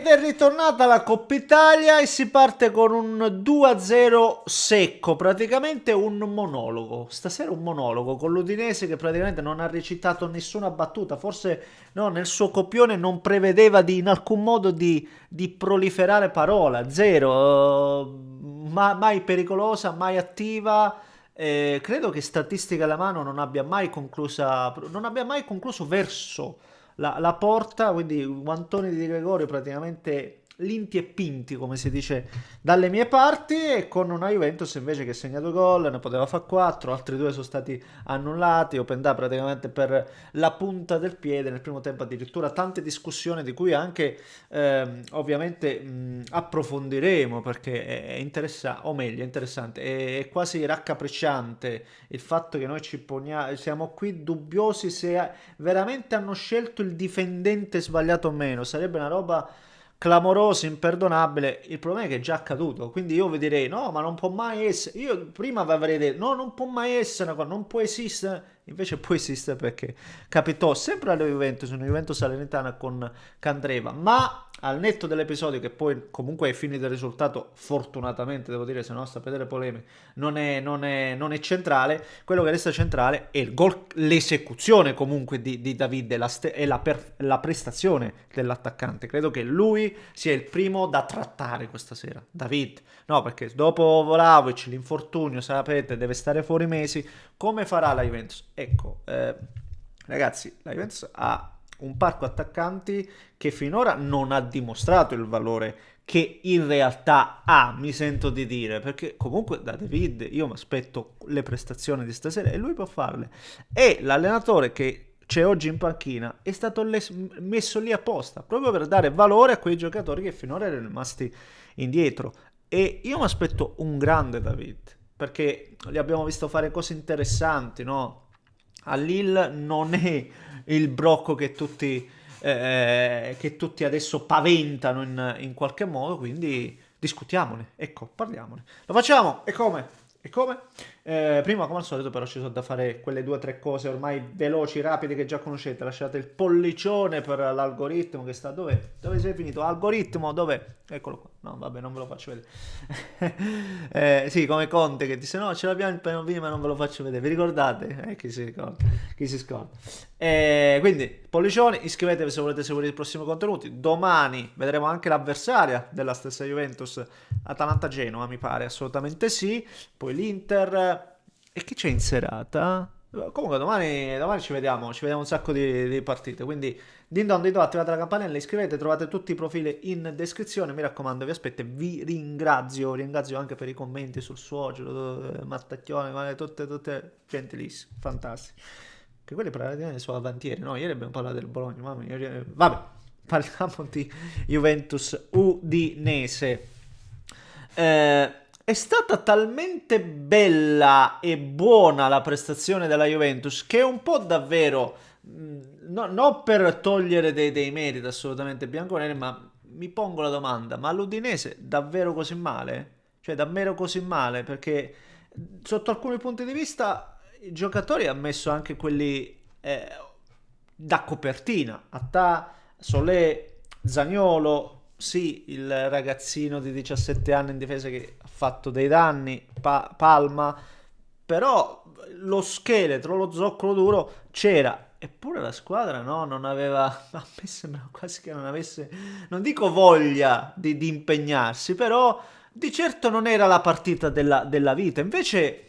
Ed è ritornata la Coppa Italia e si parte con un 2-0 secco, praticamente un monologo. Stasera un monologo con l'Udinese che praticamente non ha recitato nessuna battuta, forse no, nel suo copione non prevedeva in alcun modo di proliferare parola, zero, mai pericolosa, mai attiva. Credo che statistica alla mano non abbia mai concluso verso la porta, quindi guantoni di Gregorio praticamente linti e pinti, come si dice dalle mie parti, e con una Juventus invece che ha segnato gol, ne poteva fare 4, altri due sono stati annullati, Open Day praticamente per la punta del piede, nel primo tempo addirittura tante discussioni di cui anche ovviamente approfondiremo perché è interessante, o meglio, è interessante, è quasi raccapricciante il fatto che noi siamo qui dubbiosi se veramente hanno scelto il difendente sbagliato o meno. Sarebbe una roba clamorosa, imperdonabile. Il problema è che è già accaduto. Quindi io vi direi: no, ma non può mai essere. Io prima vi avrei detto: no, non può mai essere una cosa, non può esistere. Invece può esistere perché capitò sempre alla Juventus, una Juventus Salernitana con Candreva. Ma al netto dell'episodio, che poi comunque è finito il risultato, fortunatamente devo dire, se no sapete le polemiche, non è centrale. Quello che resta centrale è il gol, l'esecuzione comunque di David e la prestazione dell'attaccante. Credo che lui sia il primo da trattare questa sera. David, no, perché dopo Vlahovic, l'infortunio, sapete, deve stare fuori mesi. Come farà la Juventus? Ecco, ragazzi, la Juventus ha un parco attaccanti che finora non ha dimostrato il valore che in realtà ha, mi sento di dire, perché comunque da David io mi aspetto le prestazioni di stasera e lui può farle. E l'allenatore che c'è oggi in panchina è stato messo lì apposta, proprio per dare valore a quei giocatori che finora erano rimasti indietro. E io mi aspetto un grande David, perché li abbiamo visto fare cose interessanti, no? A Lille non è il brocco che tutti adesso paventano in qualche modo, quindi discutiamone, ecco, parliamone. Lo facciamo, e come? E come? Prima, come al solito, però, ci sono da fare quelle due o tre cose ormai veloci, rapide che già conoscete. Lasciate il pollicione per l'algoritmo che sta. Dove? Dove sei finito? Algoritmo, dove? Eccolo qua. No, vabbè, non ve lo faccio vedere. Sì, come Conte che disse: no, ce l'abbiamo il piano B, ma non ve lo faccio vedere. Vi ricordate? Chi si ricorda? Chi si scorda? Quindi, pollicioni, iscrivetevi se volete seguire i prossimi contenuti. Domani vedremo anche l'avversaria della stessa Juventus, Atalanta-Genoa, mi pare, assolutamente sì. Poi l'Inter. E chi c'è in serata? Comunque domani ci vediamo un sacco di partite, quindi din don din don, attivate la campanella, iscrivete, trovate tutti i profili in descrizione, mi raccomando, vi aspetto e vi ringrazio anche per i commenti sul suocero, Mattacchione, tutte gentilissime, fantastiche. Che quelli praticamente sono avantieri, no? Ieri abbiamo parlato del Bologna, mamma mia, vabbè, parliamo di Juventus Udinese. È stata talmente bella e buona la prestazione della Juventus che un po' davvero, non per togliere dei meriti assolutamente bianconeri, ma mi pongo la domanda, ma l'Udinese davvero così male? Cioè davvero così male? Perché sotto alcuni punti di vista i giocatori hanno messo anche quelli da copertina, Attà, Solé, Zaniolo, sì, il ragazzino di 17 anni in difesa che ha fatto dei danni, Palma, però lo scheletro, lo zoccolo duro c'era. Eppure la squadra no, non aveva, a me sembra quasi che non avesse, non dico voglia di impegnarsi, però di certo non era la partita della vita. Invece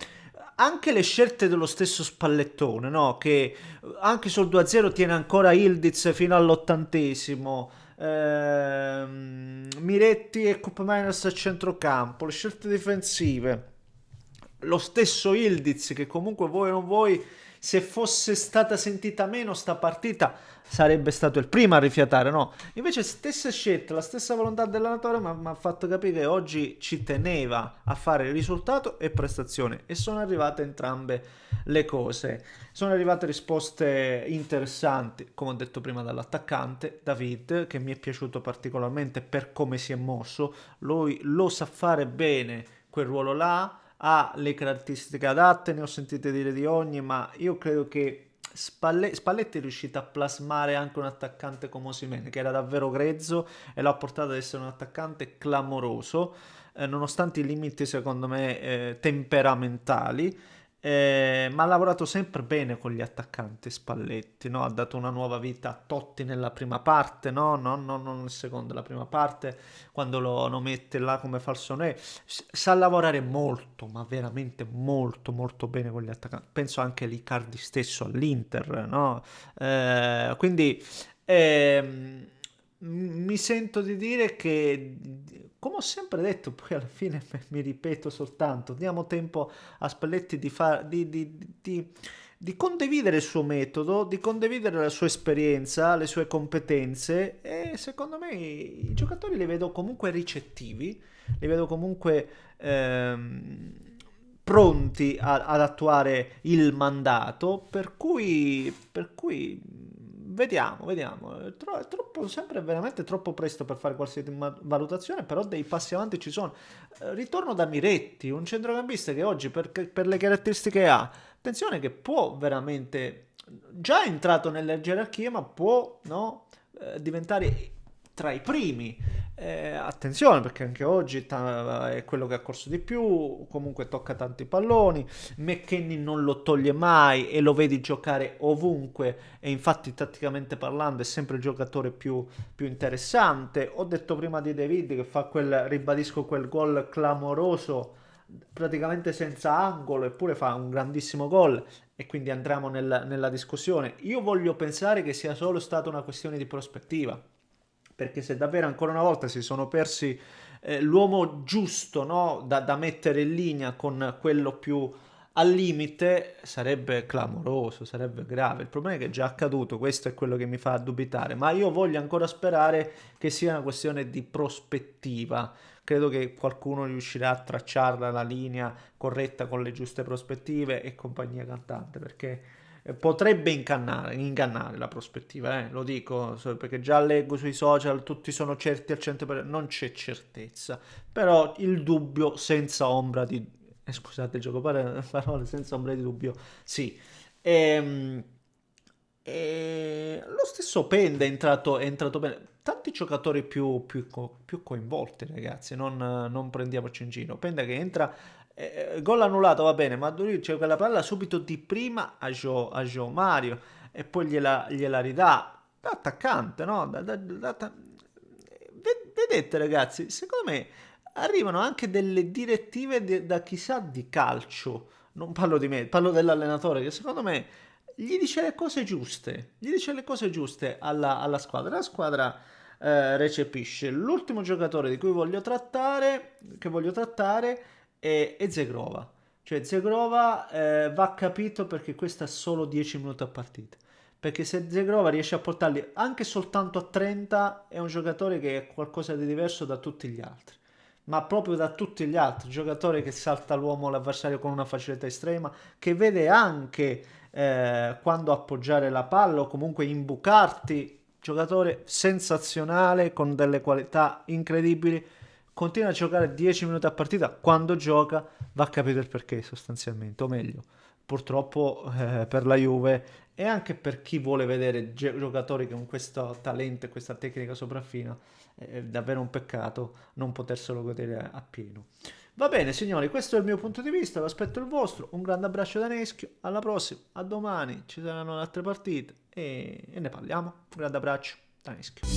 anche le scelte dello stesso Spallettone, no? Che anche sul 2-0 tiene ancora Ildiz fino all'80esimo. Miretti e Cup Miners a centrocampo, le scelte difensive, lo stesso Ildiz che comunque vuoi o non vuoi, se fosse stata sentita meno sta partita sarebbe stato il primo a rifiatare, no? Invece stesse scelte, la stessa volontà dell'allenatore mi ha fatto capire che oggi ci teneva a fare risultato e prestazione, e sono arrivate entrambe le cose. Sono arrivate risposte interessanti, come ho detto prima, dall'attaccante David, che mi è piaciuto particolarmente per come si è mosso. Lui lo sa fare bene quel ruolo là, ha le caratteristiche adatte, ne ho sentite dire di ogni, ma io credo che Spalletti è riuscito a plasmare anche un attaccante come Osimhen, che era davvero grezzo e l'ha portato ad essere un attaccante clamoroso, nonostante i limiti secondo me temperamentali. Ma ha lavorato sempre bene con gli attaccanti Spalletti, no? Ha dato una nuova vita a Totti nella prima parte, no? Non nel secondo, la prima parte, quando lo mette là come falsone. Sa lavorare molto, ma veramente molto, molto bene con gli attaccanti. Penso anche l'Icardi stesso all'Inter, no? Quindi ehm, mi sento di dire che, come ho sempre detto, poi alla fine mi ripeto soltanto, diamo tempo a Spalletti di condividere il suo metodo, di condividere la sua esperienza, le sue competenze, e secondo me i giocatori li vedo comunque ricettivi, li vedo comunque pronti ad attuare il mandato, per cui vediamo. È troppo, sempre veramente troppo presto per fare qualsiasi valutazione, però dei passi avanti ci sono. Ritorno da Miretti, un centrocampista che oggi, per le caratteristiche che ha, attenzione che può veramente, già entrato nelle gerarchie, ma può, no, diventare tra i primi. Attenzione, perché anche oggi è quello che ha corso di più, comunque tocca tanti palloni. McKennie non lo toglie mai e lo vedi giocare ovunque, e infatti tatticamente parlando è sempre il giocatore più interessante. Ho detto prima di David che fa ribadisco, quel gol clamoroso praticamente senza angolo, eppure fa un grandissimo gol, e quindi andiamo nella discussione. Io voglio pensare che sia solo stata una questione di prospettiva, perché se davvero ancora una volta si sono persi l'uomo giusto, no, da mettere in linea con quello più al limite, sarebbe clamoroso, sarebbe grave. Il problema è che è già accaduto, questo è quello che mi fa dubitare, ma io voglio ancora sperare che sia una questione di prospettiva. Credo che qualcuno riuscirà a tracciarla la linea corretta con le giuste prospettive e compagnia cantante, perché potrebbe ingannare la prospettiva, lo dico, perché già leggo sui social, tutti sono certi al 100%, non c'è certezza, però il dubbio senza ombra di... scusate il gioco parole, senza ombra di dubbio, sì. Ehm, lo stesso Pende è entrato bene. Tanti giocatori più coinvolti, ragazzi. Non prendiamoci in giro. Pende che entra. Gol annullato, va bene, ma lui c'è quella palla subito di prima a Gio Mario, e poi gliela ridà. Da attaccante, no? Vedete, ragazzi, secondo me arrivano anche delle direttive da chissà di calcio. Non parlo di me, parlo dell'allenatore, che secondo me gli dice le cose giuste, gli dice le cose giuste alla squadra. La squadra recepisce. L'ultimo giocatore di cui voglio trattare è Zegrova. Cioè Zegrova va capito, perché questa è solo 10 minuti a partita. Perché se Zegrova riesce a portarli anche soltanto a 30, è un giocatore che è qualcosa di diverso da tutti gli altri. Ma proprio da tutti gli altri, giocatore che salta l'uomo, l'avversario con una facilità estrema, che vede anche quando appoggiare la palla o comunque imbucarti. Giocatore sensazionale con delle qualità incredibili. Continua a giocare 10 minuti a partita. Quando gioca va capito il perché, sostanzialmente, o meglio, purtroppo per la Juve, e anche per chi vuole vedere giocatori con questo talento e questa tecnica sopraffina, è davvero un peccato non poterselo godere appieno. Va bene, signori, questo è il mio punto di vista, vi aspetto il vostro. Un grande abbraccio da Neschio, alla prossima, a domani, ci saranno altre partite e ne parliamo. Un grande abbraccio da Neschio.